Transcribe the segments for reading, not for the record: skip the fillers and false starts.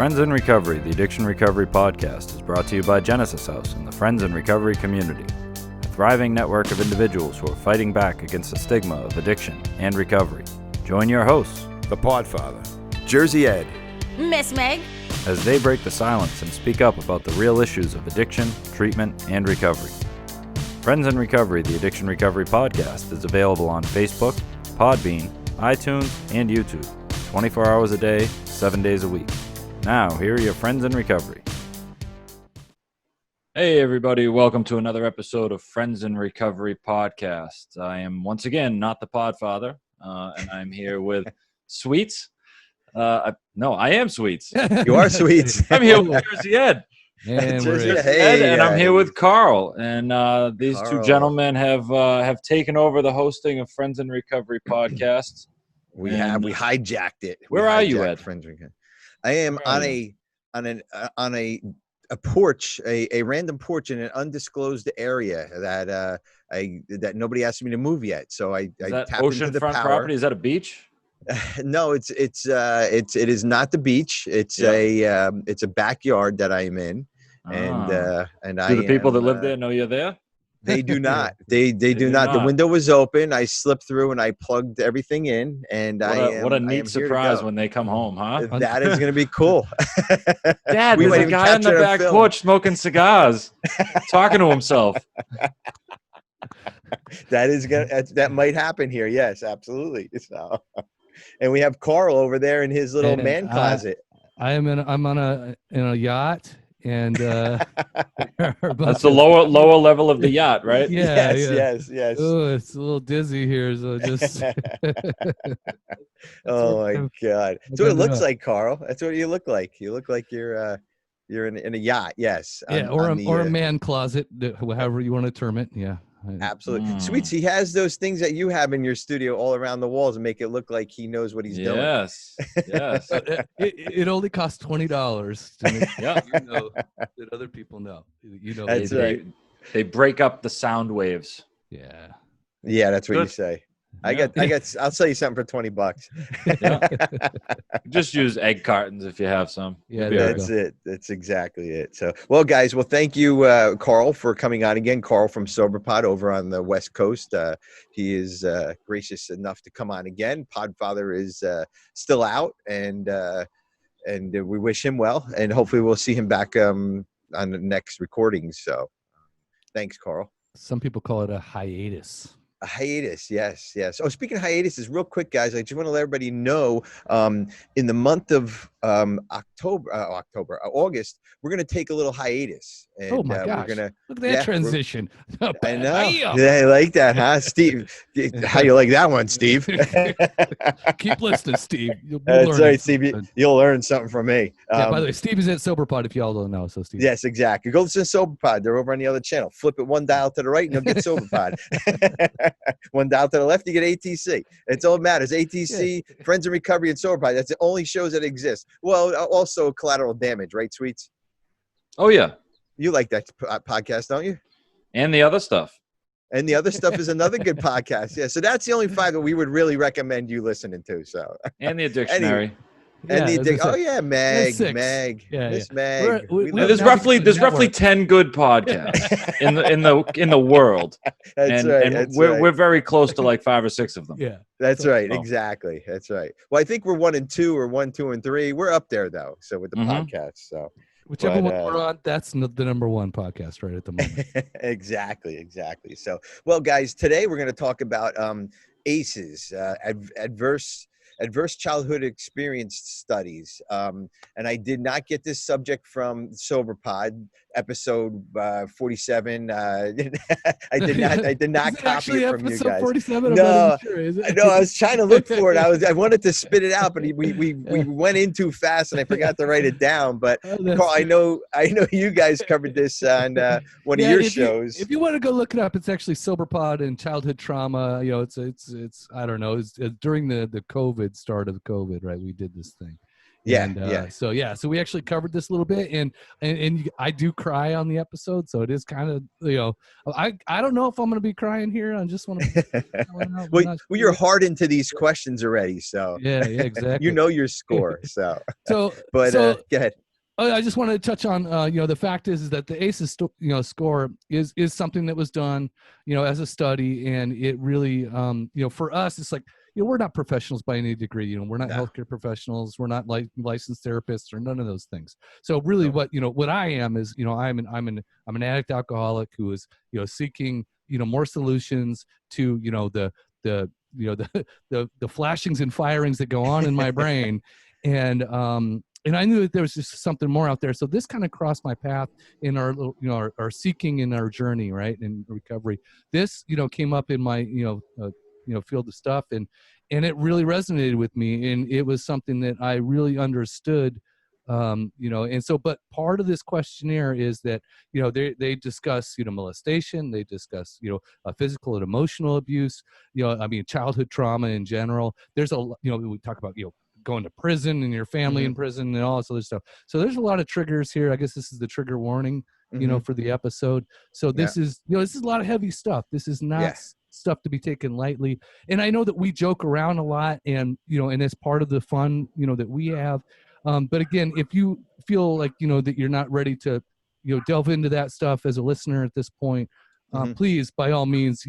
Friends in Recovery, the Addiction Recovery Podcast, is brought to you by Genesis House and the Friends in Recovery community, a thriving network of individuals who are fighting back against the stigma of addiction and recovery. Join your hosts, the Podfather, Jersey Ed, Miss Meg, as they break the silence and speak up about the real issues of addiction, treatment, and recovery. Friends in Recovery, the Addiction Recovery Podcast, is available on Facebook, Podbean, iTunes, and YouTube, 24 hours a day, 7 days a week. Now, here are your friends in recovery. Hey, everybody. Welcome to another episode of Friends in Recovery Podcast. I am, once again, not the Podfather, and I'm here with Sweets. No, I am Sweets. You are Sweets. I'm here with Jersey Ed. And I'm here with Carl. And these two gentlemen have taken over the hosting of Friends in Recovery Podcast. We hijacked it. Where are you, Ed? Friends in Recovery. I am on a porch, a random porch in an undisclosed area that nobody asked me to move yet. So I tapped into the oceanfront power. Property? Is that a beach? No, it is not the beach. It's a backyard that I'm in, and do the people that live there know you're there? They do not. They do not. The window was open. I slipped through and I plugged everything in. And what a neat surprise when they come home, huh? That is going to be cool. Dad, there's a guy on the back porch smoking cigars, talking to himself. That might happen here. Yes, absolutely. So, and we have Carl over there in his little man closet. I'm on a yacht. And that's the lower level of the yacht, right? Yes. Oh, it's a little dizzy here, so just. Oh my God! That's what it looks like, Carl. That's what you look like. You look like you're in a yacht. Yes. Or a man closet, however you want to term it. Yeah. Absolutely. Sweets, he has those things that you have in your studio all around the walls and make it look like he knows what he's doing. Yes. It only costs $20 to make you know that other people know. That's right. They break up the sound waves. Yeah. Yeah, that's what you say. Yeah. I'll sell you something for $20. Yeah. Just use egg cartons if you have some. Yeah, that's it. That's exactly it. So, well, guys, thank you, Carl, for coming on again. Carl from SoberPod over on the West Coast. He is gracious enough to come on again. Podfather is still out, and we wish him well, and hopefully we'll see him back on the next recording. So, thanks, Carl. Some people call it a hiatus. A hiatus, yes. Oh, speaking of hiatuses, real quick, guys, I just want to let everybody know, in the month of August, we're going to take a little hiatus. And, oh my gosh! Look at that transition. I know. Yeah, I like that, huh, Steve? How you like that one, Steve? Keep listening, Steve. That's right, Steve. You'll learn something from me. By the way, Steve is at SoberPod if y'all don't know. So, Steve. Yes, exactly. Go listen to SoberPod. They're over on the other channel. Flip it one dial to the right, and you'll get SoberPod. One dial to the left, you get ATC. It's all that matters. ATC, Friends in Recovery, and SoberPod. That's the only shows that exist. Well, also Collateral Damage, right, Sweets? Oh, yeah. You like that podcast, don't you? And the other stuff. And the other stuff is another good podcast. Yeah, so that's the only five that we would really recommend you listening to. So. And the Dictionary. Meg, Meg. There's roughly 10 good podcasts in the world. We're very close to like 5 or 6 of them. Yeah, that's right. Exactly. That's right. Well, I think we're 1 and 2 or 1, 2, and 3. We're up there though. So with the podcast, so whichever one we're on, that's the number one podcast right at the moment. Exactly. So, well, guys, today we're going to talk about ACEs, adverse childhood experience studies. And I did not get this subject from SoberPod episode 47. I did not copy it from you guys. 47? No, sure, is it? No, I was trying to look for it. I wanted to spit it out, but we went in too fast and I forgot to write it down. But Carl, I know you guys covered this on one of your shows. If you want to go look it up, it's actually SoberPod and childhood trauma. It's I don't know. It's during the start of COVID, right? We did this thing. Yeah, And yeah. so we actually covered this a little bit, and I do cry on the episode, so it is kind of, I don't know if I'm going to be crying here. I just want to Well, you're hard into these questions already, so yeah, you exactly. know your score. So, So but so go ahead. I just wanted to touch on, the fact is that the ACEs, score is something that was done, as a study, and it really, for us, it's like, we're not professionals by any degree. We're not No, healthcare professionals. We're not licensed therapists or none of those things. So really, no. what I am is, I'm an addict alcoholic who is, seeking, more solutions to, the flashings and firings that go on in my brain, and I knew that there was just something more out there. So this kind of crossed my path in our little, our seeking in our journey, right, in recovery. This, came up in my, field of stuff, and it really resonated with me, and it was something that I really understood. And so, but part of this questionnaire is that, they discuss, molestation, they discuss, physical and emotional abuse, childhood trauma in general. There's we talk about, going to prison and your family in prison and all this other stuff. So there's a lot of triggers here. I guess this is the trigger warning, for the episode. So this is, this is a lot of heavy stuff. This is not stuff to be taken lightly. And I know that we joke around a lot, and, and it's part of the fun, that we have. But again, if you feel like, that you're not ready to, delve into that stuff as a listener at this point, please, by all means,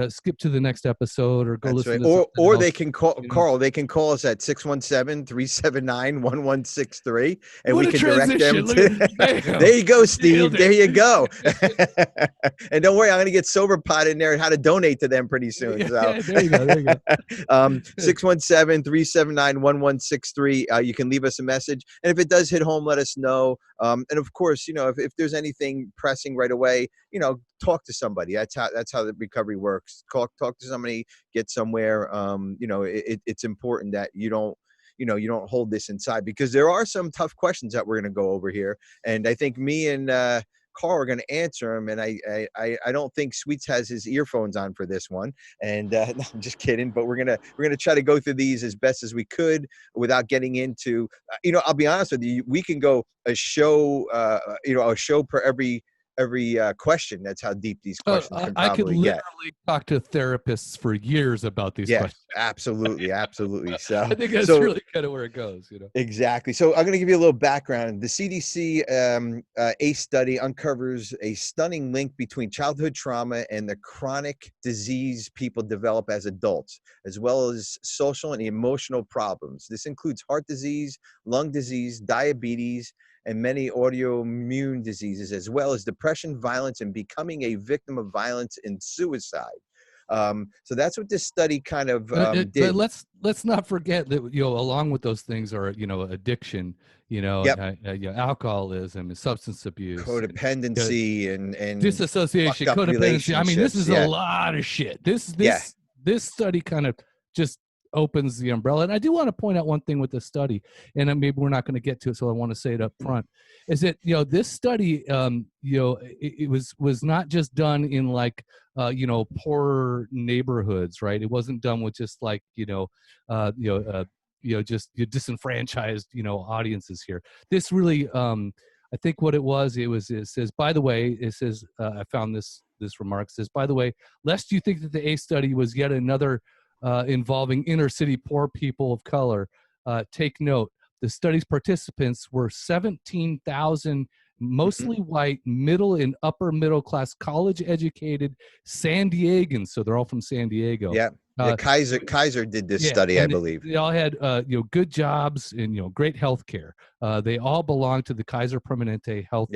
skip to the next episode or go That's listen right. to something Or else, they can call Carl. They can call us at 617-379-1163, and What we a can direct them transition. to. Bam. There you go, Steve. Nailed it. There you go. And don't worry, I'm going to get SoberPod in there and how to donate to them pretty soon. So Yeah, there you go. 617-379-1163. You can leave us a message, and if it does hit home, let us know. And of course, if there's anything pressing right away, talk to somebody. That's how the recovery works. Talk to somebody, get somewhere. It's important that you don't hold this inside, because there are some tough questions that we're going to go over here, and I think me and Carl are going to answer them. And I don't think Sweets has his earphones on for this one. And no, I'm just kidding. But we're gonna try to go through these as best as we could without getting into. I'll be honest with you. We can go a show per every question. That's how deep these questions can I could probably literally get. talk to therapists for years about these questions. Absolutely. So I think that's really kind of where it goes, Exactly. So I'm going to give you a little background. The CDC ACE study uncovers a stunning link between childhood trauma and the chronic disease people develop as adults, as well as social and emotional problems. This includes heart disease, lung disease, diabetes, and many autoimmune diseases, as well as depression, violence, and becoming a victim of violence and suicide. So that's what this study kind of did. But let's not forget that, along with those things are, addiction, alcoholism and substance abuse, codependency and disassociation, codependency. I mean, this is a lot of shit. This study kind of just opens the umbrella. And I do want to point out one thing with this study, and maybe we're not going to get to it, so I want to say it up front, is that, this study, it was not just done in like, poorer neighborhoods, right? It wasn't done with just like, just disenfranchised, audiences here. This really, I think what it says, by the way, I found this remark says, by the way, lest you think that the ACE study was yet another involving inner city poor people of color, take note. The study's participants were 17,000 mostly white, middle and upper middle class, college educated San Diegans. So they're all from San Diego. Yeah. Kaiser did this study, I believe. They all had good jobs and great health care. They all belong to the Kaiser Permanente Health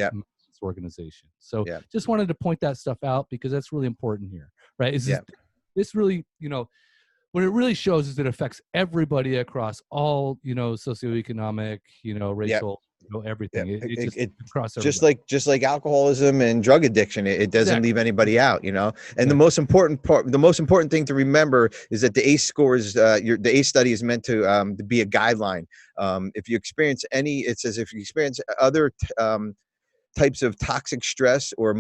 Organization. So just wanted to point that stuff out, because that's really important here, right? This really, what it really shows is it affects everybody across all, socioeconomic, racial, everything. It just across everybody. just like alcoholism and drug addiction, it doesn't leave anybody out, And the most important thing to remember is that the ACE scores, the ACE study is meant to be a guideline. If you experience it says if you experience other types of toxic stress or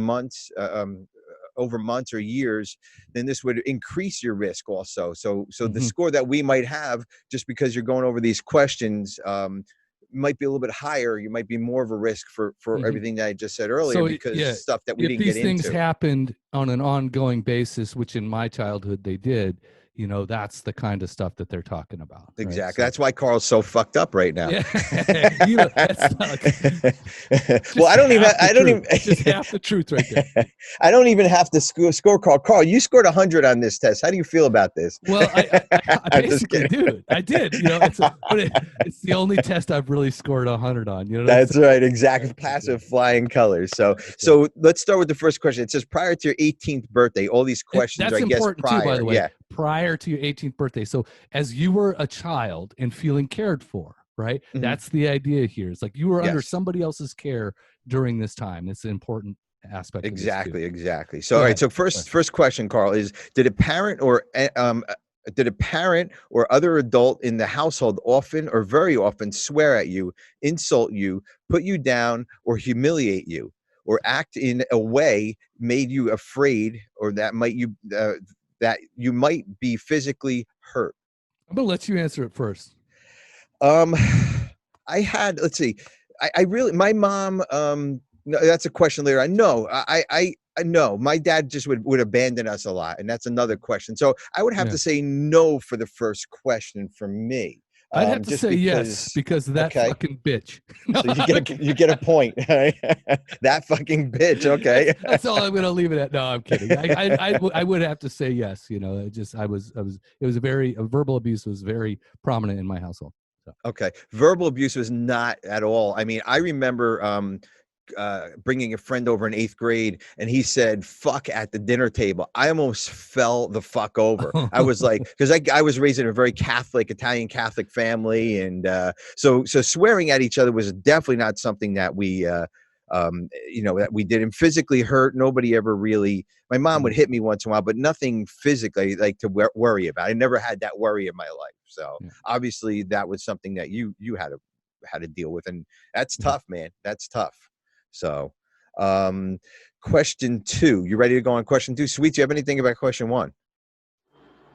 over months or years, then this would increase your risk also. So the Mhm. score that we might have just because you're going over these questions might be a little bit higher. You might be more of a risk for Mhm. everything that I just said earlier, So because yeah, stuff that we if didn't get these things into. happened on an ongoing basis, which in my childhood they did, that's the kind of stuff that they're talking about. Right? Exactly. So, That's why Carl's so fucked up right now. yeah, that's not, Well, just just half the truth right there. I don't even have to score Carl. Carl, you scored 100 on this test. How do you feel about this? Well, I I'm just basically kidding. do. I did. It's the only test I've really scored 100 on. That's right. Exactly. Passive flying colors. So let's start with the first question. It says prior to your 18th birthday, all these questions are, That's I guess, important prior. too, by the way. Yeah. Prior to your 18th birthday. So as you were a child and feeling cared for, right? Mhm. That's the idea here. It's like you were under Yes. somebody else's care during this time. It's an important aspect of this too. Exactly. So Go all right. ahead. So first question, Carl, is did a parent or other adult in the household often or very often swear at you, insult you, put you down, or humiliate you, or act in a way made you afraid, or that you might be physically hurt? I'm gonna let you answer it first. Um, let's see. I really, my mom, no, that's a question later. I know. I know my dad just would abandon us a lot. And that's another question. So I would have Yeah. to say no for the first question for me. I'd have to Just say yes because of that okay. fucking bitch. No, So you get a point. Right? That fucking bitch. Okay. that's all I'm gonna leave it at. No, I'm kidding. I would have to say yes. Verbal abuse was very prominent in my household. So. Okay. Verbal abuse was not at all. I mean, I remember bringing a friend over in 8th grade, and he said "fuck" at the dinner table. I almost fell the fuck over. I was like, because I was raised in a very Italian Catholic family, and so swearing at each other was definitely not something that we that we did. And physically hurt, nobody ever really. My mom would hit me once in a while, but nothing physically like to worry about. I never had that worry in my life. So Yeah. obviously that was something that you had to deal with, and that's tough, man. That's tough. So, question 2. You ready to go on question 2? Sweet, do you have anything about question 1?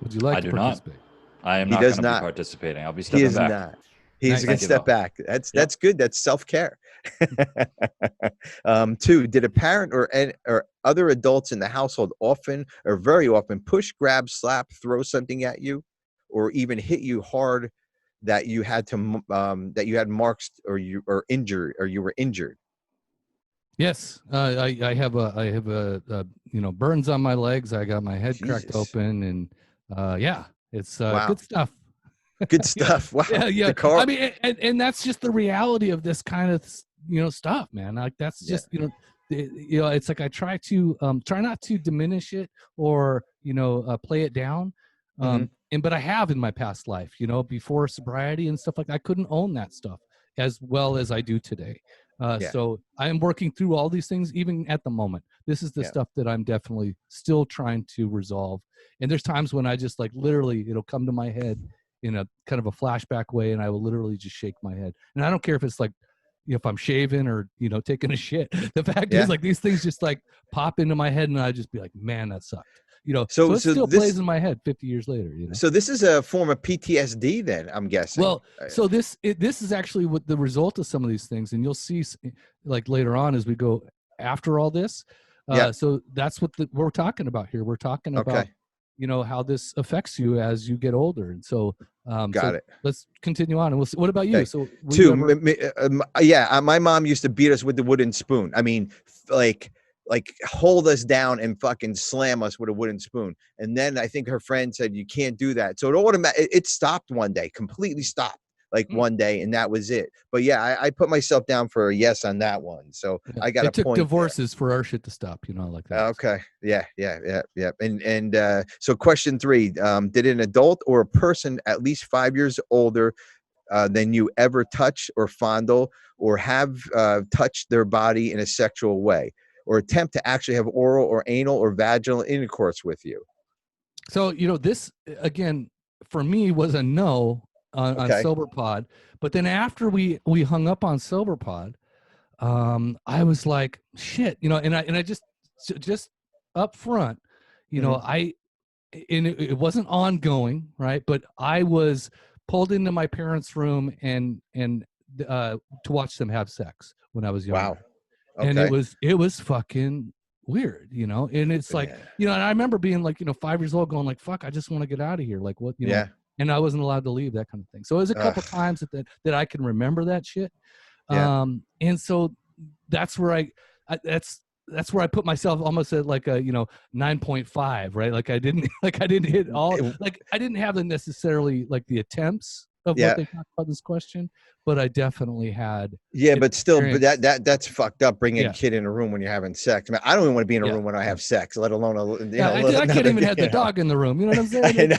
Would you like to participate? I am He not does going to be not. participating. I'll be He stepping is back. not. He's Nice. going to step back. That's good. That's self-care. 2, did a parent or other adults in the household often or very often push, grab, slap, throw something at you, or even hit you hard that you had marks, or you were injured? Yes, I have burns on my legs. I got my head cracked Jesus. open, and yeah, it's Wow. good stuff. Good stuff. Wow. Yeah. The car. I mean, and that's just the reality of this kind of stuff, man. Like that's just it's like I try not to diminish it or play it down. Mhm. But I have in my past life, before sobriety and stuff like that, I couldn't own that stuff as well as I do today. Yeah. So I am working through all these things, even at the moment. This is the stuff that I'm definitely still trying to resolve. And there's times when I just literally, it'll come to my head in a kind of a flashback way, and I will literally just shake my head. And I don't care if it's if I'm shaving or, taking a shit. The fact is these things just pop into my head, and I just be like, man, that sucked. So it still plays in my head 50 years later. So this is a form of PTSD then, I'm guessing. Well, so this is actually what the result of some of these things, and you'll see later on as we go after all this. So that's what we're talking about here. We're talking about how this affects you as you get older. And so got it. Let's continue on, and we'll see. What about you? Okay. So my mom used to beat us with the wooden spoon. I mean, like hold us down and fucking slam us with a wooden spoon. And then I think her friend said, you can't do that. So it stopped one day, completely stopped, one day, and that was it. But yeah, I put myself down for a yes on that one. So I got it a took point divorces for our shit to stop, like that. Okay. Yeah. And so question 3, did an adult or a person at least 5 years older than you ever touch or fondle or have touched their body in a sexual way, or attempt to actually have oral or anal or vaginal intercourse with you? So, this again, for me was a no on SoberPod. But then after we hung up on SoberPod, I was like, shit, and I just up front, you know, and it wasn't ongoing, right? But I was pulled into my parents' room and to watch them have sex when I was younger. Wow. And Okay. it was fucking weird, you know? And it's like, Yeah. you know, and I remember being like, you know, 5 years old going like, fuck, I just want to get out of here. Like what, you know, Yeah. and I wasn't allowed to leave, that kind of thing. So it was a couple times that I can remember that shit. Yeah. And so that's where that's where I put myself almost at like a, you know, 9.5, right? Like I didn't hit all, like I didn't have the necessarily like the attempts of Yeah. what they talked about this question, but I definitely had. Yeah, but still, but experience. that's fucked up. Bringing a Yeah. kid in a room when you're having sex. I mean, I don't even want to be in a room when I have sex, let alone I can't even have the dog in the room. You know what I'm saying?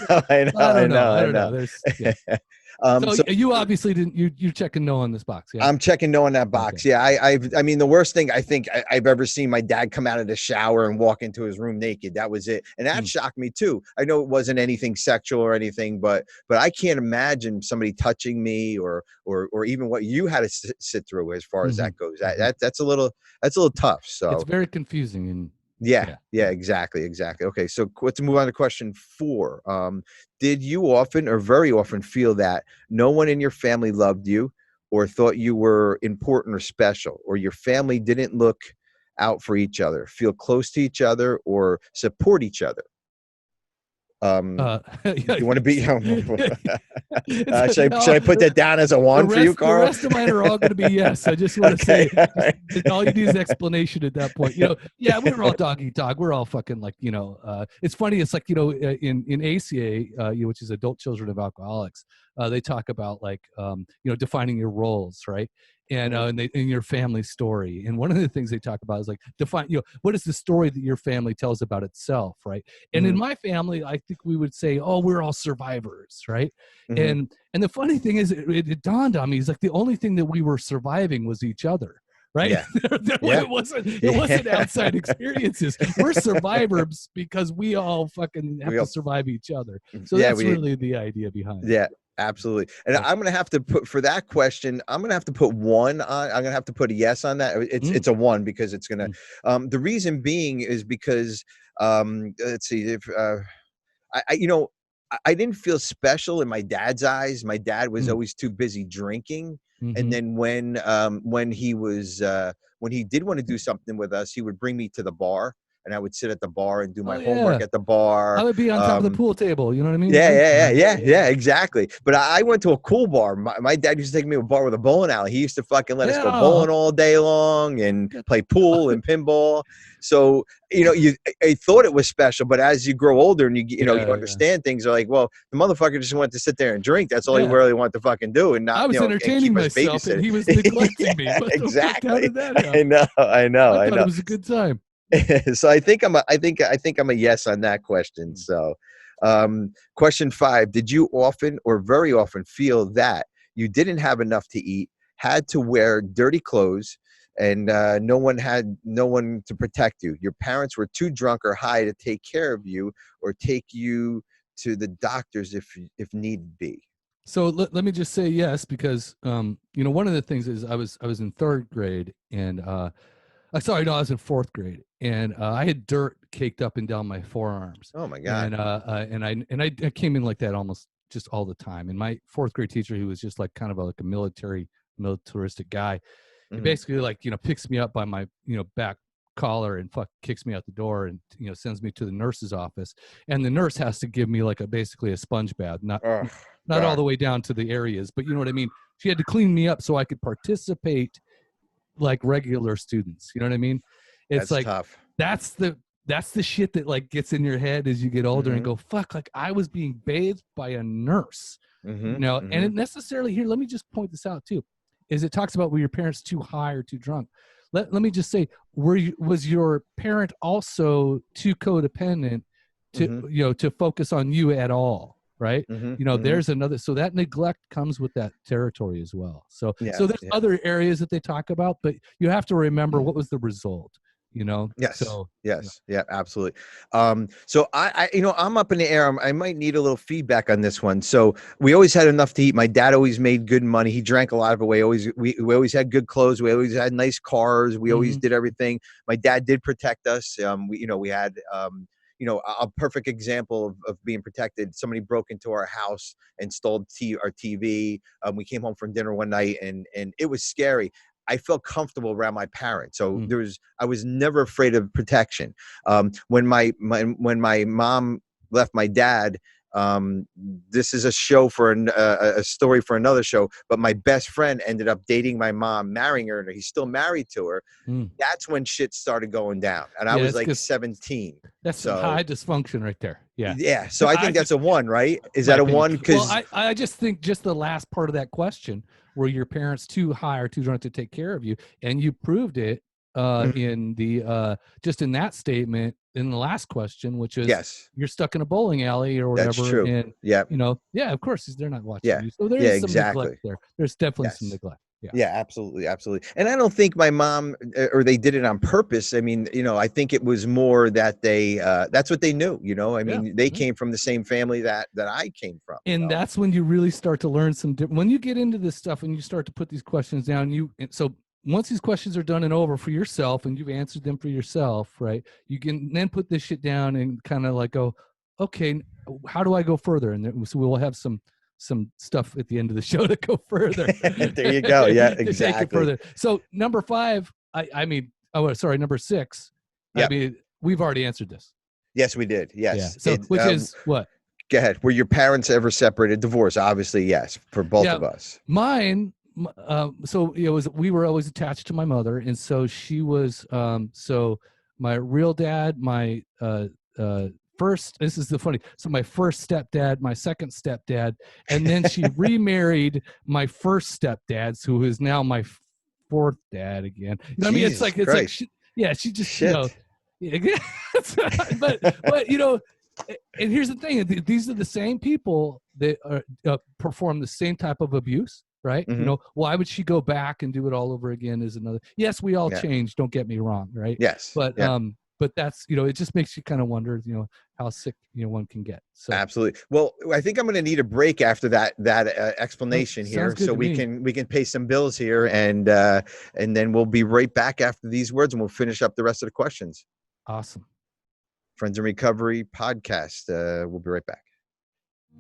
I don't know. There's so you obviously didn't. You're checking no on this box. Yeah, I'm checking no on that box. Okay. Yeah, I mean, the worst thing I think I've ever seen my dad come out of the shower and walk into his room naked. That was it, and that shocked me too. I know it wasn't anything sexual or anything, but I can't imagine somebody touching me or even what you had to sit through as far as that goes. That's a little tough. So it's very confusing and. Yeah, exactly. Okay, so let's move on to question 4. Did you often or very often feel that no one in your family loved you or thought you were important or special, or your family didn't look out for each other, feel close to each other, or support each other? You want to be? Should I put that down as a 1 for you, Carl? The rest of mine are all going to be yes. I just want to say, all you need is explanation at that point. You know, yeah, we're all dog eat dog. We're all fucking like, you know. It's funny. It's like, you know, in ACA, which is Adult Children of Alcoholics, they talk about like, you know, defining your roles, right? And in your family story. And one of the things they talk about is like define, you know, what is the story that your family tells about itself, right? And in my family, I think we would say, oh, we're all survivors, right? And the funny thing is, it dawned on me, is like the only thing that we were surviving was each other. Right? Yeah. It wasn't outside experiences. We're survivors because we all fucking have to survive each other. So that's really the idea behind it. Yeah. Absolutely. And I'm going to have to put, for that question, I'm going to have to put 1 on. I'm going to have to put a yes on that. It's a 1 because it's going to, the reason being is because, let's see, if, you know, I didn't feel special in my dad's eyes. My dad was always too busy drinking. And then when he did want to do something with us, he would bring me to the bar. And I would sit at the bar and do my homework at the bar. I would be on top of the pool table. You know what I mean? Yeah, exactly. But I went to a cool bar. My dad used to take me to a bar with a bowling alley. He used to fucking let us go bowling all day long and play pool and pinball. So, you know, I thought it was special, but as you grow older and you understand things, are like, well, the motherfucker just wanted to sit there and drink. That's all he really wanted to fucking do. And not, I was entertaining myself and he was neglecting me. Exactly. I know. I thought it was a good time. So I think I'm a yes on that question. So, question 5, did you often or very often feel that you didn't have enough to eat, had to wear dirty clothes, and no one to protect you? Your parents were too drunk or high to take care of you or take you to the doctors if need be. So let me just say yes, because you know, one of the things is I was in 3rd grade and I was in 4th grade, and I had dirt caked up and down my forearms. Oh my God! And I came in like that almost just all the time. And my 4th grade teacher, who was just like kind of like a militaristic guy, he basically like, you know, picks me up by my, you know, back collar and kicks me out the door and, you know, sends me to the nurse's office. And the nurse has to give me like basically a sponge bath, not all the way down to the areas, but you know what I mean? She had to clean me up so I could participate like regular students. You know what I mean? It's like tough. That's the shit that like gets in your head as you get older and go, fuck, like I was being bathed by a nurse. You know, and it necessarily, here, let me just point this out too, is it talks about were your parents too high or too drunk? Let me just say, was your parent also too codependent to you know, to focus on you at all? Right. You know, there's another, so that neglect comes with that territory as well. So there's other areas that they talk about, but you have to remember what was the result, Yes. So Yes. Yeah, absolutely. So I'm up in the air. I might need a little feedback on this one. So we always had enough to eat. My dad always made good money. He drank a lot of it. We always had good clothes. We always had nice cars. We always did everything. My dad did protect us. We had, a perfect example of being protected. Somebody broke into our house and stole our TV. We came home from dinner one night and it was scary. I felt comfortable around my parents. So I was never afraid of protection. When my mom left my dad, this is a show for a story for another show, but my best friend ended up dating my mom, marrying her, and he's still married to her. That's when shit started going down. And I was like 17. That's some high dysfunction right there. Yeah. Yeah. So I think that's a 1, right? Is that a 1? Well, I just think just the last part of that question, were your parents too high or too drunk to take care of you? And you proved it in the just in that statement in the last question, which is you're stuck in a bowling alley or whatever. That's true. And of course they're not watching you. So there is some neglect there. There's definitely some neglect. Yeah, absolutely. And I don't think my mom or they did it on purpose. I mean, I think it was more that that's what they knew, I mean, they came from the same family that I came from. And that's when you really start to learn when you get into this stuff and you start to put these questions down, so once these questions are done and over for yourself and you've answered them for yourself, right, you can then put this shit down and kind of like go, okay, how do I go further? And then, so we'll have some stuff at the end of the show to go further. There you go. Yeah, exactly. Take it further. So number 5, number 6. Yep. I mean, we've already answered this. Yes, we did. Yes. Yeah. So which is what? Go ahead. Were your parents ever separated? Divorce? Obviously, yes, for both of us. Mine. So we were always attached to my mother, and so she was. So my real dad, my first, this is the funny. So my first stepdad, my second stepdad, and then she remarried my first stepdad, who is now my fourth dad again. You know what I mean? It's like she just shit. But and here's the thing: these are the same people that perform the same type of abuse. Right? Mm-hmm. Why would she go back and do it all over again? Is another. Yes, we all change. Don't get me wrong. Right? Yes. But that's, it just makes you kind of wonder, how sick, one can get. So absolutely. Well, I think I'm going to need a break after that explanation here, so we can pay some bills here, and then we'll be right back after these words, and we'll finish up the rest of the questions. Awesome. Friends in Recovery podcast. We'll be right back.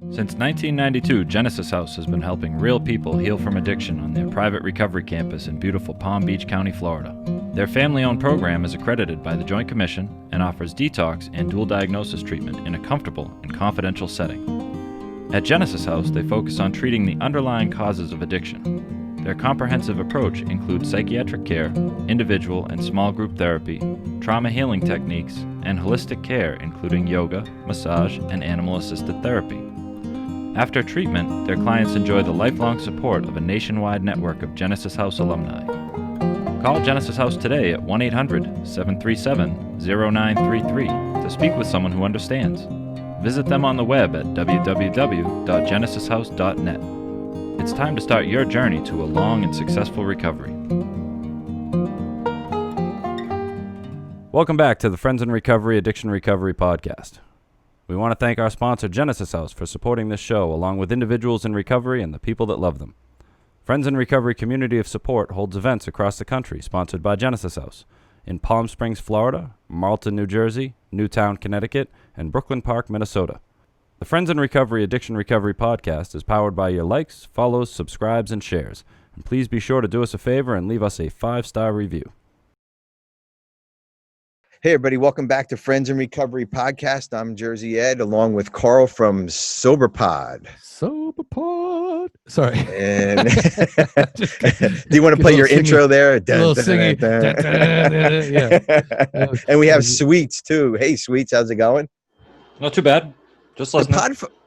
Since 1992, Genesis House has been helping real people heal from addiction on their private recovery campus in beautiful Palm Beach County, Florida. Their family-owned program is accredited by the Joint Commission and offers detox and dual diagnosis treatment in a comfortable and confidential setting. At Genesis House, they focus on treating the underlying causes of addiction. Their comprehensive approach includes psychiatric care, individual and small group therapy, trauma healing techniques, and holistic care including yoga, massage, and animal-assisted therapy. After treatment, their clients enjoy the lifelong support of a nationwide network of Genesis House alumni. Call Genesis House today at 1-800-737-0933 to speak with someone who understands. Visit them on the web at www.genesishouse.net. It's time to start your journey to a long and successful recovery. Welcome back to the Friends in Recovery Addiction Recovery podcast. We want to thank our sponsor, Genesis House, for supporting this show, along with individuals in recovery and the people that love them. Friends in Recovery Community of Support holds events across the country sponsored by Genesis House in Palm Springs, Florida, Marlton, New Jersey, Newtown, Connecticut, and Brooklyn Park, Minnesota. The Friends in Recovery Addiction Recovery podcast is powered by your likes, follows, subscribes, and shares. And please be sure to do us a favor and leave us a 5-star review. Hey, everybody. Welcome back to Friends in Recovery podcast. I'm Jersey Ed, along with Carl from SoberPod. SoberPod. Sorry. And do you want to play your intro there? Yeah. And we have Sweets, too. Hey, Sweets. How's it going? Not too bad. Just listening.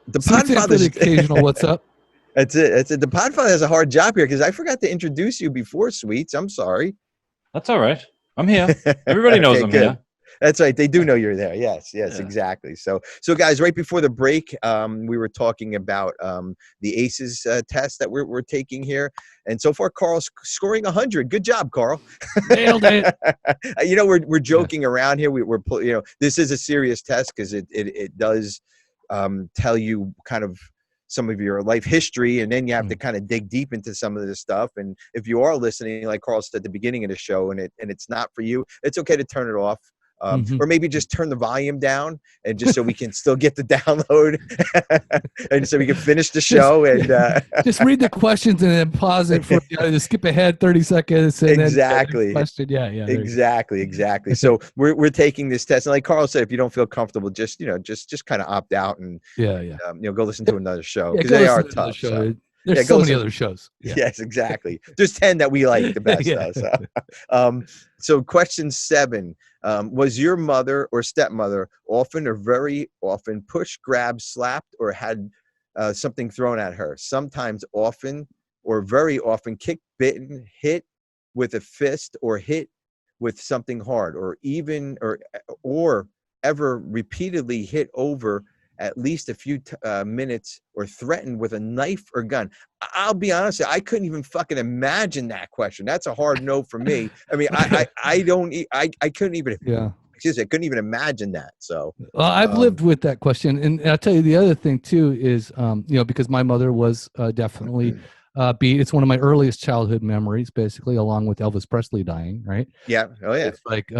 The Podfather's occasional what's up? That's it. The Podfather has a hard job here because I forgot to introduce you before, Sweets. I'm sorry. That's all right. I'm here. Everybody knows I'm here. That's right. They do know you're there. Yes, Yeah. exactly. So guys, right before the break, we were talking about the ACEs test that we're taking here. And so far, Carl's scoring 100. Good job, Carl. Nailed it. We're joking around here. We're this is a serious test because it does tell you kind of some of your life history, and then you have to kind of dig deep into some of this stuff. And if you are listening, like Carl said at the beginning of the show, and it's not for you, it's okay to turn it off. Or maybe just turn the volume down, and just so we can still get the download, and so we can finish the show. Just read the questions and then pause it for to skip ahead 30 seconds. And Exactly. Then question. Yeah. Exactly. So we're taking this test, and like Carl said, if you don't feel comfortable, just kind of opt out and go listen to another show, because they are tough. There's so many other shows. Yeah. Yes, exactly. There's 10 that we like the best. So question 7, was your mother or stepmother often or very often pushed, grabbed, slapped, or had something thrown at her? Sometimes, often, or very often kicked, bitten, hit with a fist, or hit with something hard, or even or ever repeatedly hit over at least a few minutes, or threatened with a knife or gun. I'll be honest, I couldn't even fucking imagine that question. That's a hard no for me. I mean, I couldn't even. Yeah. Excuse me, I couldn't even imagine that. So, well, I've lived with that question, and I'll tell you the other thing too is, because my mother was definitely beat. It's one of my earliest childhood memories, basically, along with Elvis Presley dying. Right? Yeah. Oh yeah. It's like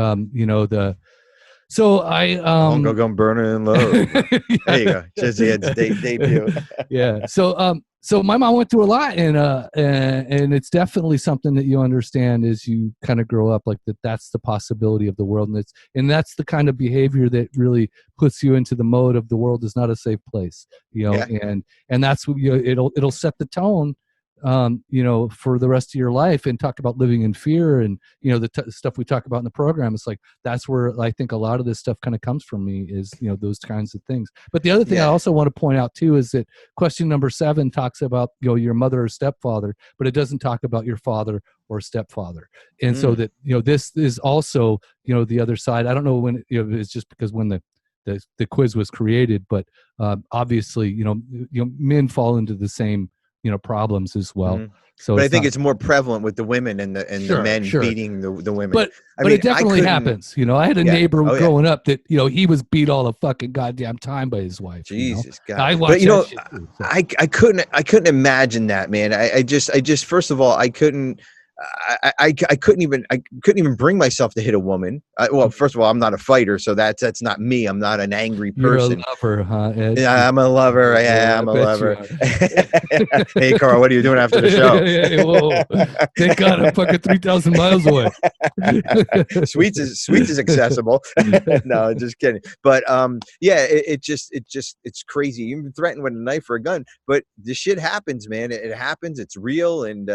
So I Uncle Gun Burner in Love. There you go. Just Ed's debut. Yeah. So my mom went through a lot, and it's definitely something that you understand as you kind of grow up, like that's the possibility of the world, and that's the kind of behavior that really puts you into the mode of the world is not a safe place, and that's what it'll set the tone. For the rest of your life, and talk about living in fear, and the stuff we talk about in the program. It's like that's where I think a lot of this stuff kind of comes from me, is those kinds of things. But the other thing I also want to point out too is that question number 7 talks about your mother or stepfather, but it doesn't talk about your father or stepfather. And so that this is also the other side. I don't know when it's just because when the quiz was created, but obviously men fall into the same problems as well. So, but I think it's more prevalent with the women and the men beating the women. But it definitely happens. I had a neighbor growing up that he was beat all the fucking goddamn time by his wife. Jesus God! I watched that shit too, so. I couldn't imagine that, man. I just first of all, I couldn't even bring myself to hit a woman. Well, first of all, I'm not a fighter, so that's not me. I'm not an angry person. You're a lover, huh, Ed? Yeah, I'm a lover. I'm a lover. Hey, Carl, what are you doing after the show? Whoa. Thank God I'm fucking 3,000 miles away. Sweets is accessible. No, just kidding. But it's crazy. You can threaten with a knife or a gun, but this shit happens, man. It happens. It's real, and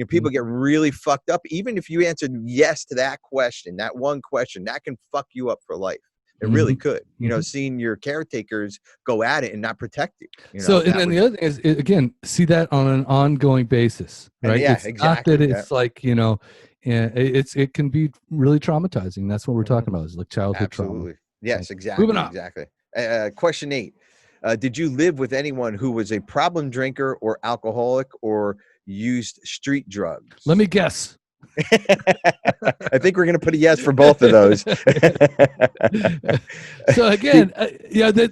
people get really fucked up. Even if you answered yes to that question, that one question, that can fuck you up for life. It really could. Seeing your caretakers go at it and not protect you. And then the other thing is, again, see that on an ongoing basis, right? Yeah, it's exactly. Not that it's like and it can be really traumatizing. That's what we're talking about. Is like childhood trauma. Yes, exactly. Moving on. Exactly. Question 8. Did you live with anyone who was a problem drinker or alcoholic or used street drugs? Let me guess. I think we're going to put a yes for both of those. So again,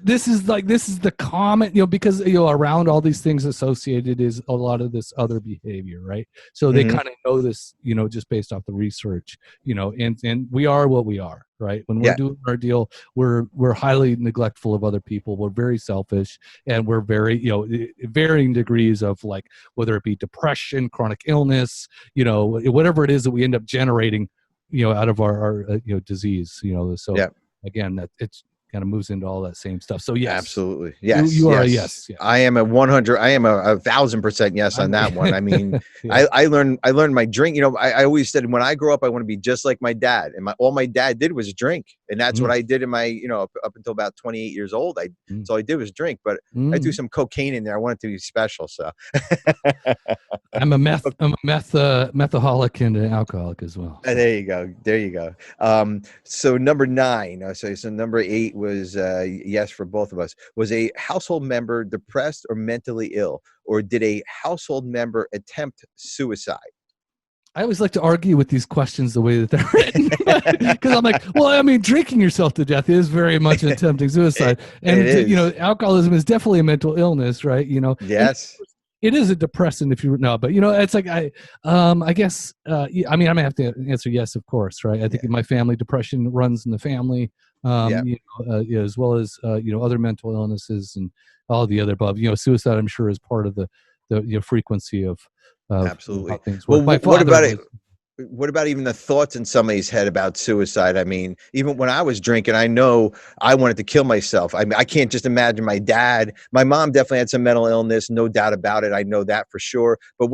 this is the common, because around all these things associated is a lot of this other behavior, right? So they kind of know this, just based off the research, and we are what we are, right? When we're doing our deal, we're highly neglectful of other people. We're very selfish, and we're very, varying degrees of, like, whether it be depression, chronic illness, whatever it is that we end up generating, out of our disease, so again, that it's kind of moves into all that same stuff. So yes, absolutely. Yes. You are a yes. Yeah. I am a 100. I am a 1,000% yes on that one. I mean, I learned my drink. I always said when I grow up, I want to be just like my dad, and all my dad did was drink. And that's what I did in my, up until about 28 years old. That's all I did was drink, but I threw some cocaine in there. I wanted to be special. So I'm a methaholic and an alcoholic as well. So. There you go. There you go. So number 9, so number 8 was yes for both of us. Was a household member depressed or mentally ill, or did a household member attempt suicide? I always like to argue with these questions the way that they're written, because I'm like, well, I mean, drinking yourself to death is very much attempting suicide, and alcoholism is definitely a mental illness, right? Yes. It is a depressant if you know, but it's like I guess I mean I'm gonna have to answer yes, of course, right? I think in my family, depression runs in the family, as well as other mental illnesses and all the other above. Suicide, I'm sure, is part of the frequency of absolutely how things work. Well, what about even the thoughts in somebody's head about suicide? I mean, even when I was drinking, I know I wanted to kill myself. I mean, I can't just imagine my dad. My mom definitely had some mental illness, no doubt about it. I know that for sure. But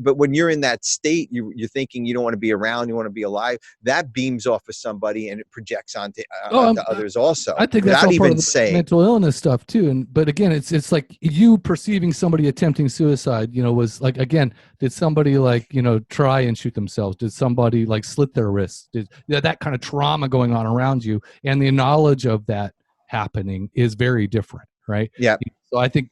but when you're in that state, you're thinking you don't want to be around, you want to be alive. That beams off of somebody and it projects onto others also. I think that's all part of the mental illness stuff too. But again, it's like you perceiving somebody attempting suicide. Was like, again, did somebody try and shoot themselves? Did somebody slit their wrists? Did that kind of trauma going on around you? And the knowledge of that happening is very different, right? Yeah. So I think,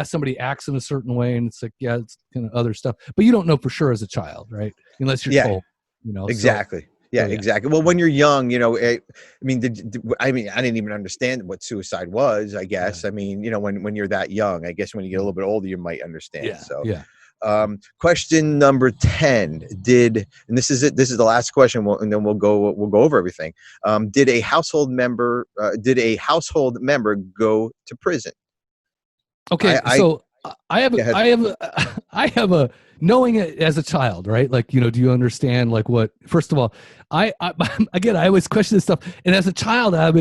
somebody acts in a certain way and it's like, it's kind of other stuff, but you don't know for sure as a child, right? Unless you're told, Exactly. Exactly. Well, when you're young, I didn't even understand what suicide was, I guess. I mean, when you're that young, I guess when you get a little bit older, you might understand. Question number 10, and this is it. This is the last question, and then we'll go over everything. Did a household member go to prison? Okay. I have a knowing it as a child, right? Do you understand what, first of all, I always question this stuff. And as a child, I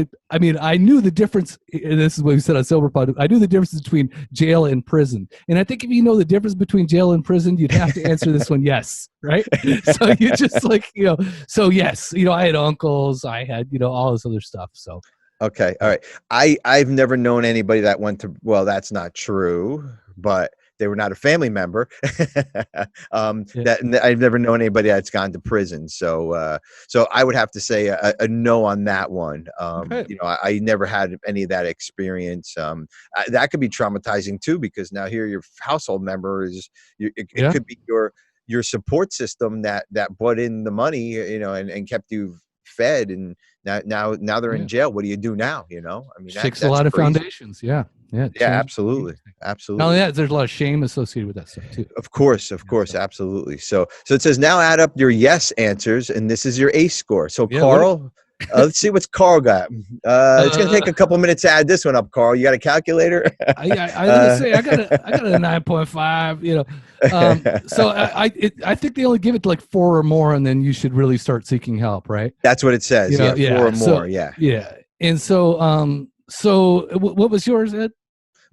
knew the difference, and this is what we said on SoberPod, I knew the difference between jail and prison. And I think if you know the difference between jail and prison, you'd have to answer this one, yes, right? So you just so yes, I had uncles, I had, all this other stuff, so. Okay. All right. I've never known anybody that went to, well, that's not true, but they were not a family member. That I've never known anybody that's gone to prison. So I would have to say a no on that one. I never had any of that experience. That could be traumatizing too, because now here your household member is, it could be your support system that brought in the money, and kept you fed, and now they're in jail. What do you do now? I mean, shakes a lot of foundations. Yeah, absolutely. Not only that, there's a lot of shame associated with that stuff too. Of course, absolutely. So it says now add up your yes answers, and this is your ACE score. So Carl, let's see what's Carl got. It's gonna take a couple minutes to add this one up, Carl. You got a calculator? I got a 9.5. So I think they only give it to 4 or more, and then you should really start seeking help, right? That's what it says. 4 or more. Yeah. And so what was yours, Ed?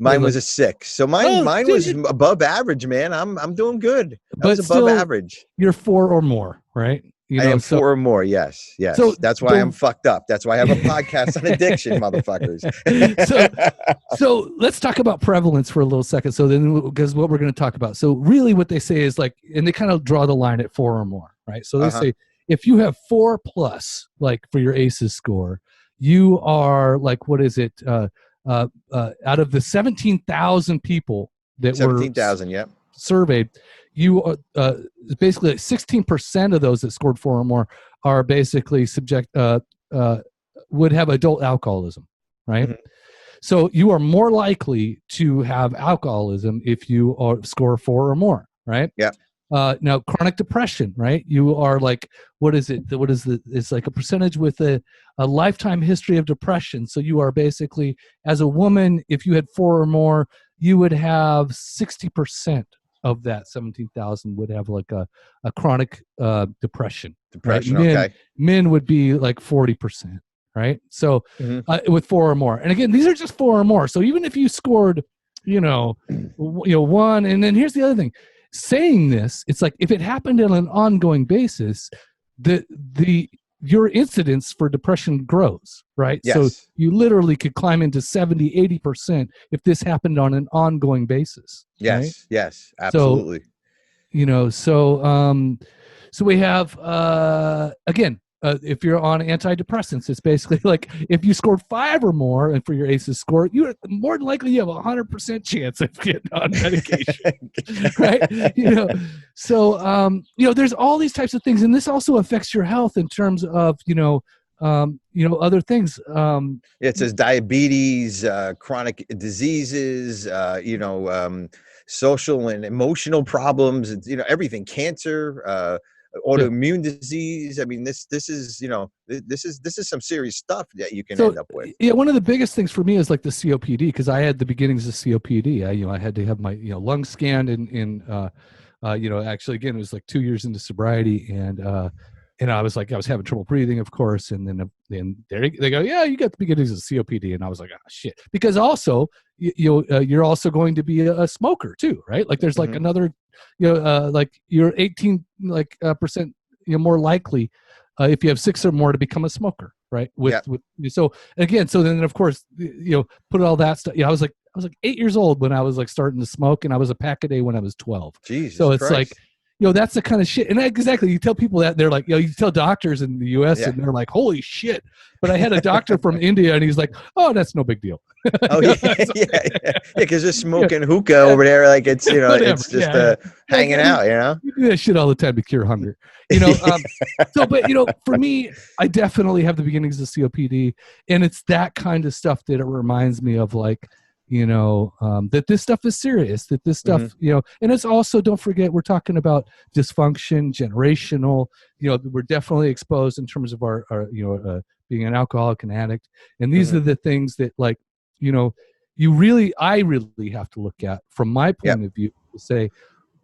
Mine was a 6. So mine was above average, man. I'm doing good. That was above average. You're 4 or more, right? I am 4 or more. Yes. So that's why I'm fucked up. That's why I have a podcast on addiction, motherfuckers. So let's talk about prevalence for a little second. So then, because what we're going to talk about. So really what they say is and they kind of draw the line at 4 or more, right? So they say, if you have 4 plus, for your ACEs score, you are what is it? Out of the 17,000 people that 17,000, surveyed, you basically 16% of those that scored 4 or more are basically would have adult alcoholism, right? Mm-hmm. So you are more likely to have alcoholism if you score 4 or more, right? Yeah. Now, chronic depression, right? You are what is it? It's a percentage with a lifetime history of depression. So you are basically, as a woman, if you had 4 or more, you would have 60% of that 17,000 would have a chronic depression. Depression, right? okay. Men would be 40%, right? So with 4 or more. And again, these are just 4 or more. So even if you scored, 1, and then here's the other thing. Saying this, it's if it happened on an ongoing basis, the your incidence for depression grows, right? Yes. So you literally could climb into 70, 80% if this happened on an ongoing basis. Yes. Right? Yes. So, Absolutely. so we have, again, if you're on antidepressants, it's basically like if you scored 5 or more, and for your ACEs score, you're more than likely you have 100% chance of getting on medication, right? So there's all these types of things, and this also affects your health in terms of other things. It says diabetes, chronic diseases, social and emotional problems, everything, cancer, autoimmune disease. I mean, this is some serious stuff that you can end up with. Yeah, one of the biggest things for me is like the COPD, because I had the beginnings of COPD. I had to have my lungs scanned actually, again, it was like 2 years into sobriety, and I was having trouble breathing, of course, and then they go, yeah, you got the beginnings of COPD, and I was like, oh shit, because also you're also going to be a smoker too, right? Like there's like another, like you're 18 percent more likely if you have 6 or more to become a smoker, right? So then of course put all that stuff. I was like 8 years old when I was like starting to smoke, and I was a pack a day when I was 12. Jesus so it's Christ. like, that's the kind of shit. And exactly, you tell people that, they're like, you tell doctors in the U.S. and they're like, holy shit. But I had a doctor from India, and he's like, oh, that's no big deal. Oh yeah, because they're smoking hookah over there, like it's it's just hanging out. You do that shit all the time to cure hunger. For me, I definitely have the beginnings of COPD, and it's that kind of stuff that it reminds me of, like, that this stuff is serious, that this stuff, and it's also, don't forget, we're talking about dysfunction, generational, we're definitely exposed in terms of our being an alcoholic and addict. And these are the things that, like, I really have to look at from my point of view to say,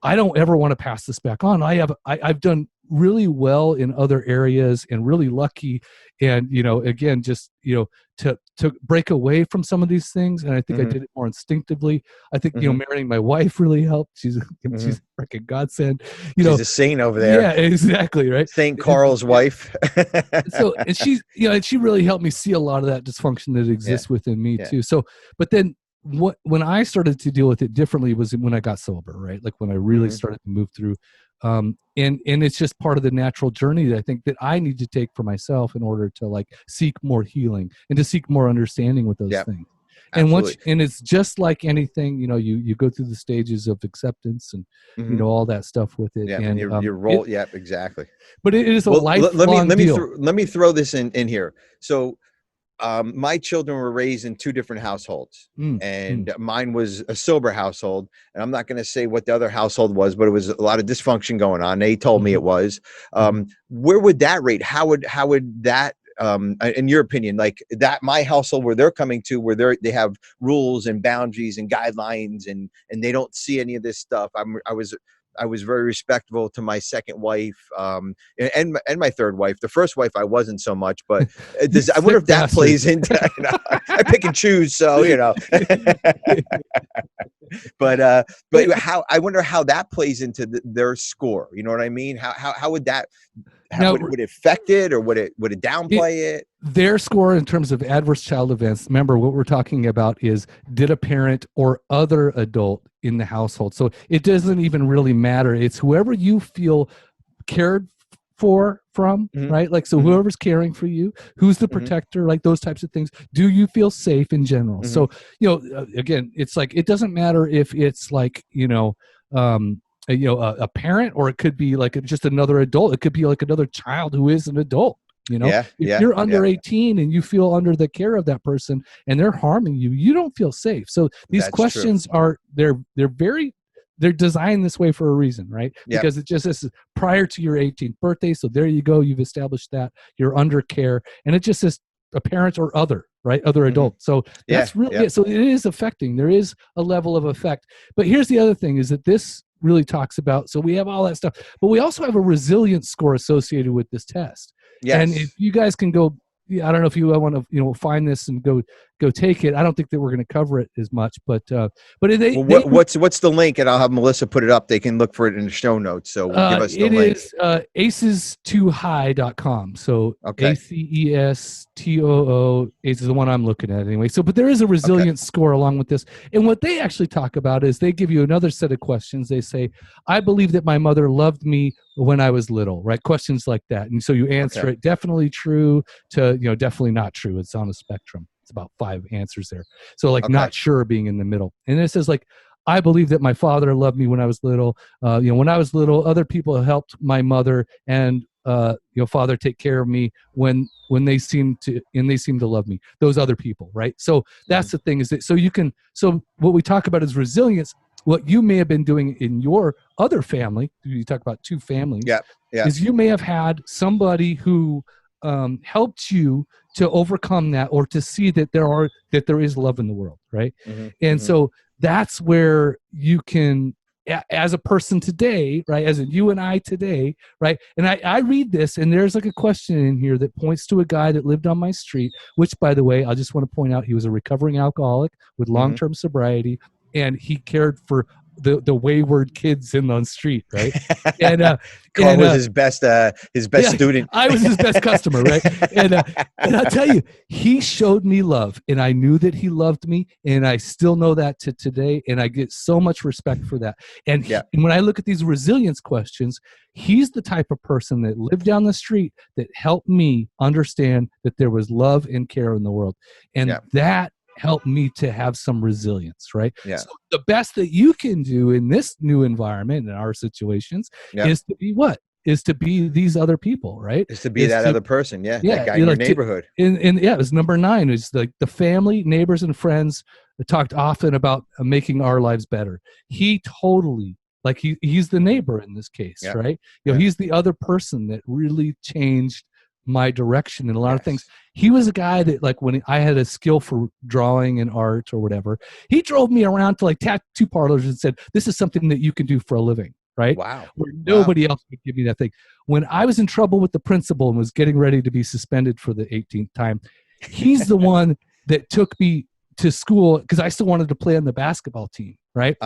I don't ever want to pass this back on. I've done really well in other areas and really lucky, and again, just to break away from some of these things, and I think I did it more instinctively. I think marrying my wife really helped. She's a freaking godsend. She's a saint over there. Yeah, exactly, right. Saint Carl's wife. And she's and she really helped me see a lot of that dysfunction that exists within me too. So, but then when I started to deal with it differently was when I got sober, right? Like when I really started to move through. And it's just part of the natural journey that I think that I need to take for myself in order to like seek more healing and to seek more understanding with those things. Absolutely. And it's just like anything, you go through the stages of acceptance and all that stuff with it. Yeah, and your role. Exactly. But it is a lifelong deal. Let me throw this in here. So my children were raised in 2 different households, and mine was a sober household, and I'm not going to say what the other household was, but it was a lot of dysfunction going on. They told me it was. Where would that rate? How would that, in your opinion, like that, my household where they're coming to, where they have rules and boundaries and guidelines, and they don't see any of this stuff. I was very respectful to my second wife, and my third wife. The first wife I wasn't so much, but I wonder if that plays into. I pick and choose, so but how, I wonder how that plays into their score. You know what I mean? How would that? Would it affect it, or would it downplay it? Their score in terms of adverse child events, remember what we're talking about is, did a parent or other adult in the household. So it doesn't even really matter. It's whoever you feel cared from, right? Like, so whoever's caring for you, who's the protector, like those types of things. Do you feel safe in general? So, again, it's like, it doesn't matter if it's like, a parent, or it could be like just another adult. It could be like another child who is an adult. If you're under 18 and you feel under the care of that person and they're harming you, you don't feel safe. So these questions are, they're designed this way for a reason, right? Because it just is prior to your 18th birthday. So there you go. You've established that you're under care, and it just says a parent or other, right? Other adult. So that's really it. So it is affecting. There is a level of effect. But here's the other thing is that this really talks about, so we have all that stuff, but we also have a resilience score associated with this test. And if you guys can go, I don't know if you want to, find this and go go take it. I don't think that we're going to cover it as much, but what's the link? And I'll have Melissa put it up. They can look for it in the show notes. So give us the link. It is acestoohigh.com. So okay. ACESTOO is the one I'm looking at anyway. So, but there is a resilience score along with this. And what they actually talk about is they give you another set of questions. They say, I believe that my mother loved me when I was little, right? Questions like that. And so you answer it definitely true to, definitely not true. It's on a spectrum. It's about 5 answers there. So like not sure being in the middle. And it says like, I believe that my father loved me when I was little. When I was little, other people helped my mother and father take care of me when they seemed to love me. Those other people, right? So that's the thing is that so what we talk about is resilience. What you may have been doing in your other family, you talk about 2 families, is you may have had somebody who helped you to overcome that or to see that there is love in the world, right? So that's where you can, as a person today, right, as you and I today, right, and I read this, and there's like a question in here that points to a guy that lived on my street, which, by the way, I just want to point out, he was a recovering alcoholic with long-term sobriety, and he cared for the wayward kids in the street, right? And Carl was his best student. I was his best customer, right? And I'll tell you, he showed me love, and I knew that he loved me, and I still know that to today, and I get so much respect for that. And when I look at these resilience questions, he's the type of person that lived down the street that helped me understand that there was love and care in the world, and that help me to have some resilience, right? So the best that you can do in this new environment, in our situations, is to be what? Is to be these other people, right? Is to be that other person, that guy in your neighborhood. And it was number 9, is like the family, neighbors, and friends that talked often about making our lives better. He totally, like he's the neighbor in this case, right? He's the other person that really changed my direction in a lot of things. He was a guy that, like, when I had a skill for drawing and art or whatever, he drove me around to like tattoo parlors and said, this is something that you can do for a living, right? Wow. Where nobody else would give me that thing. When I was in trouble with the principal and was getting ready to be suspended for the 18th time, he's the one that took me to school because I still wanted to play on the basketball team, right?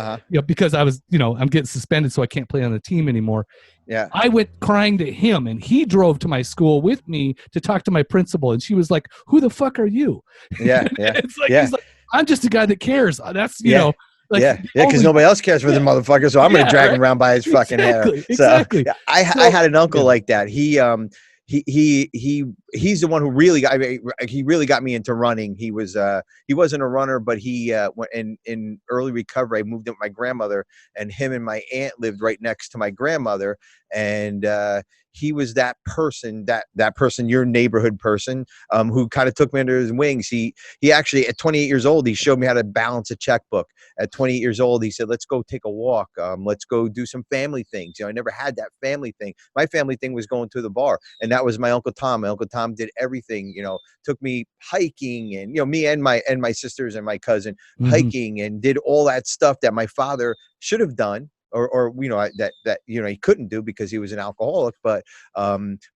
Because I was, I'm getting suspended, so I can't play on the team anymore. I went crying to him, and he drove to my school with me to talk to my principal, and she was like, "Who the fuck are you?" It's like he's like, "I'm just a guy that cares." That's because nobody else cares for the motherfucker, so I'm gonna drag him around by his fucking hair. Exactly. So, I had an uncle like that. He's the one who really got me into running. He wasn't a runner, but he in early recovery, I moved in with my grandmother, and him and my aunt lived right next to my grandmother, and he was that person, your neighborhood person, who kind of took me under his wings. He actually, at 28 years old, he showed me how to balance a checkbook. At 28 years old, he said, let's go take a walk. Let's go do some family things. I never had that family thing. My family thing was going to the bar. And that was my Uncle Tom. My Uncle Tom did everything, took me hiking, and, me and my sisters and my cousin hiking, and did all that stuff that my father should have done. Or he couldn't do because he was an alcoholic, but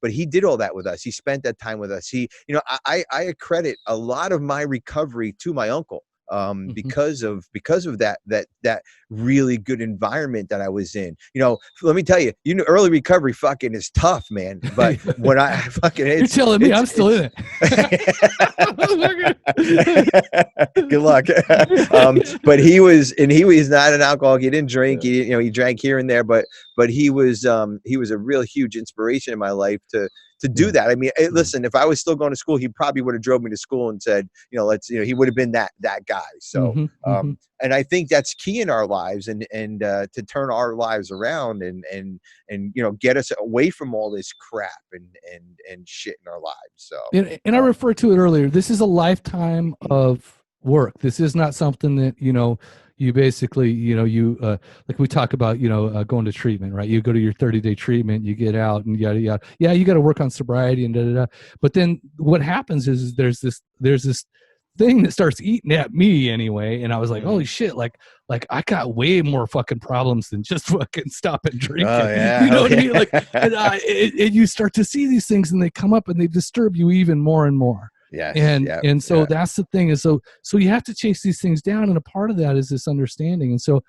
he did all that with us. He spent that time with us. I accredit a lot of my recovery to my uncle, because of that really good environment that I was in. Let me tell you, early recovery fucking is tough, man. But when I fucking, you're telling me I'm still in it. Good luck. But he was not an alcoholic. He didn't drink. He drank here and there, but he was a real huge inspiration in my life to do that. I mean, listen, if I was still going to school, he probably would have drove me to school and said, he would have been that guy. So, and I think that's key in our lives, and to turn our lives around and get us away from all this crap and shit in our lives. So, and I referred to it earlier. This is a lifetime of work. This is not something that, you basically, like we talk about, going to treatment, right? You go to your 30-day treatment, you get out and yada, yada. Yeah, you got to work on sobriety and da, da, da. But then what happens is there's this thing that starts eating at me anyway. And I was like, holy shit, like I got way more fucking problems than just fucking stopping drinking. Oh, yeah. You know what I mean? Like, and you start to see these things, and they come up and they disturb you even more and more. Yes. And so that's the thing is so you have to chase these things down, and a part of that is this understanding. And so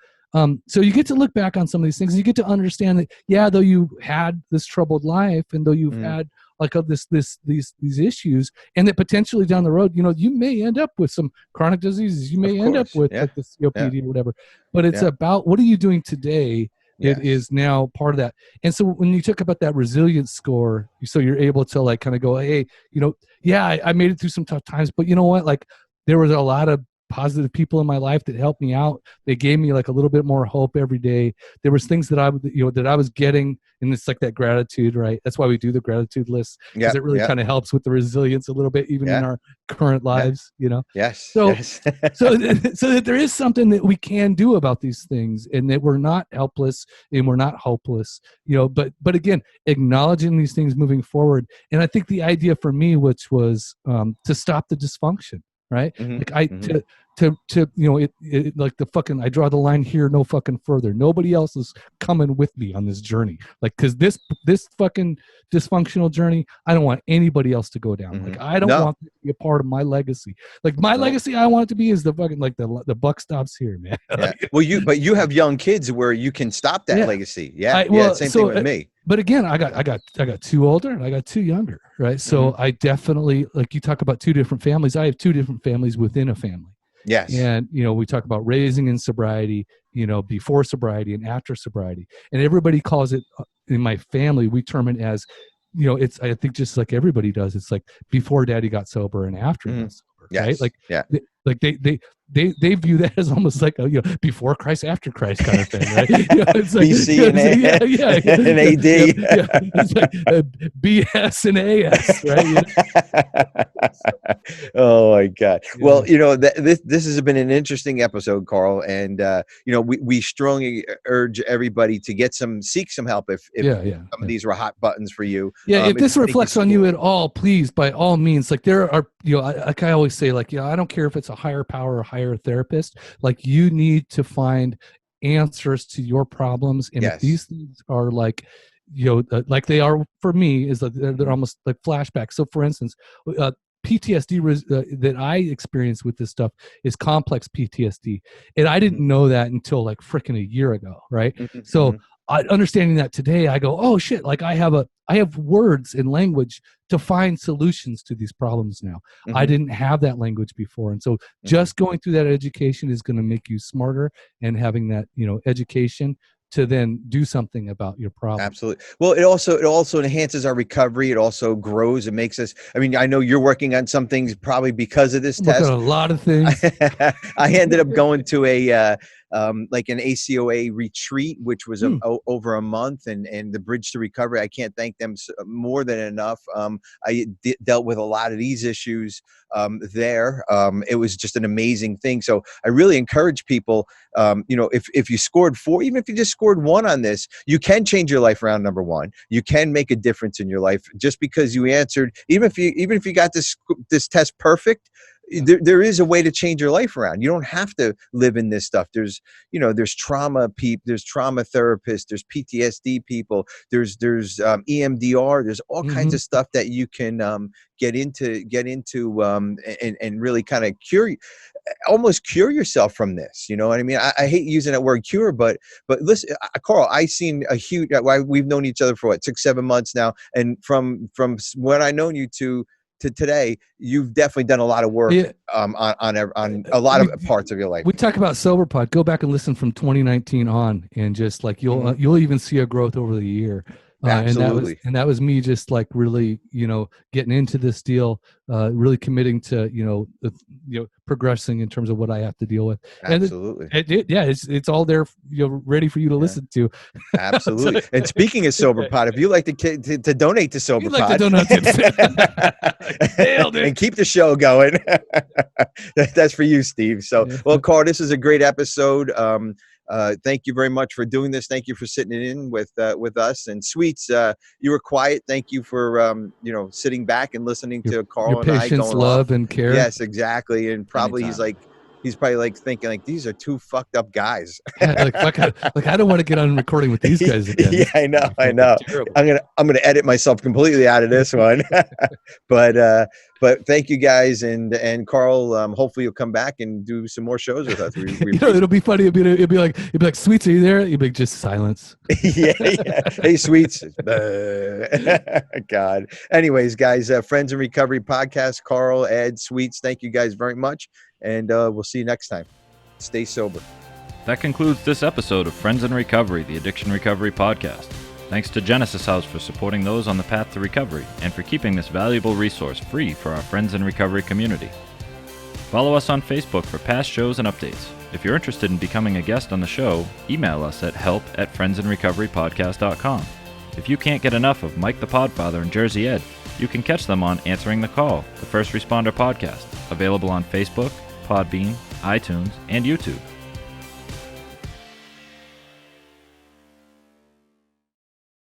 so you get to look back on some of these things, and you get to understand that though you had this troubled life, and though you've had like these issues, and that potentially down the road, you may end up with some chronic diseases, you may end up with like the COPD or whatever, but it's about what are you doing today that is now part of that. And so when you talk about that resilience score, so you're able to like kind of go, hey, I made it through some tough times, but you know what, like there was a lot of positive people in my life that helped me out. They gave me like a little bit more hope every day. There was things that I was getting, and it's like that gratitude, right? That's why we do the gratitude list, because it really kind of helps with the resilience a little bit, even in our current lives, Yes. So, yes. so that there is something that we can do about these things, and that we're not helpless and we're not hopeless, but again, acknowledging these things moving forward. And I think the idea for me, which was to stop the dysfunction, right? Like the fucking, I draw the line here, no fucking further. Nobody else is coming with me on this journey. Like, cause this fucking dysfunctional journey, I don't want anybody else to go down. Like, I don't want it to be a part of my legacy. Like my legacy, I want it to be is the fucking, like the buck stops here, man. Well, you have young kids where you can stop that legacy. Same thing with me. But again, I got two older and I got two younger, right? So I definitely, like you talk about two different families. I have two different families within a family. Yes. And, we talk about raising in sobriety, before sobriety and after sobriety. And everybody calls it, in my family, we term it as, it's, I think just like everybody does, it's like before daddy got sober and after he got sober, right? Like, they view that as almost like a, before Christ, after Christ kind of thing, right? It's like, BC and and AD. It's like BS and AS, right? Oh my God. Well, this has been an interesting episode, Carl, and we strongly urge everybody to seek some help if some of these were hot buttons for you. If this reflects on you at all, please, by all means, like there are, like I always say, like, I don't care if it's a higher power or higher therapist, like you need to find answers to your problems. And if these things are like, like they are for me, is that they're almost like flashbacks. So for instance, PTSD that I experienced with this stuff is complex PTSD. And I didn't know that until like freaking a year ago. Right. So understanding that today, I go, oh shit, like I have words and language to find solutions to these problems now. I didn't have that language before. And so just going through that education is going to make you smarter, and having that, education to then do something about your problem. Absolutely. Well, it also enhances our recovery. It also grows. It makes us, I mean, I know you're working on some things probably because of this test. A lot of things. I ended up going to a, like an ACOA retreat, which was over a month, and the Bridge to Recovery. I can't thank them more than enough. I dealt with a lot of these issues there. It was just an amazing thing. So I really encourage people, if you scored 4, even if you just scored 1 on this, you can change your life around. Number 1, you can make a difference in your life just because you answered. Even if you got this test perfect, there is a way to change your life around. You don't have to live in this stuff. There's trauma people, there's trauma therapists, there's PTSD people, there's EMDR, there's all kinds of stuff that you can get into and really kind of almost cure yourself from this. You know what I mean? I hate using that word cure, but listen, Carl, I've seen a huge. We've known each other for 6-7 months now, and from when I known you to today, you've definitely done a lot of work on a lot of parts of your life. We talk about SoberPod. Go back and listen from 2019 on, and just like you'll even see a growth over the year. Absolutely. And that was me just like really, getting into this deal, really committing to, progressing in terms of what I have to deal with. Absolutely. And it's all there, ready for you to listen to. Absolutely. And speaking of SoberPod, if you like to donate to SoberPod, like to donate and keep the show going, that's for you, Steve. So, well, Carl, this is a great episode. Thank you very much for doing this. Thank you for sitting in with us. And Sweets, you were quiet. Thank you for sitting back and listening to Carl your and I. Patience, love, and care. Yes, exactly. And probably Anytime. He's like, he's probably like thinking like, these are two fucked up guys. Yeah, like I don't want to get on recording with these guys again. Yeah, I know. Terrible. I'm gonna edit myself completely out of this one. But thank you guys, and Carl. Hopefully you'll come back and do some more shows with us. It'll be funny. It'll be like, Sweets, are you there? You'll be like, just silence. Yeah. Hey, Sweets. God. Anyways, guys, Friends in Recovery podcast. Carl, Ed, Sweets. Thank you guys very much, and we'll see you next time. Stay sober. That concludes this episode of Friends in Recovery, the Addiction Recovery Podcast. Thanks to Genesis House for supporting those on the path to recovery and for keeping this valuable resource free for our Friends in Recovery community. Follow us on Facebook for past shows and updates. If you're interested in becoming a guest on the show, email us at help@friendsinrecoverypodcast.com. If you can't get enough of Mike the Podfather and Jersey Ed, you can catch them on Answering the Call, the First Responder podcast, available on Facebook, Podbean, iTunes, and YouTube.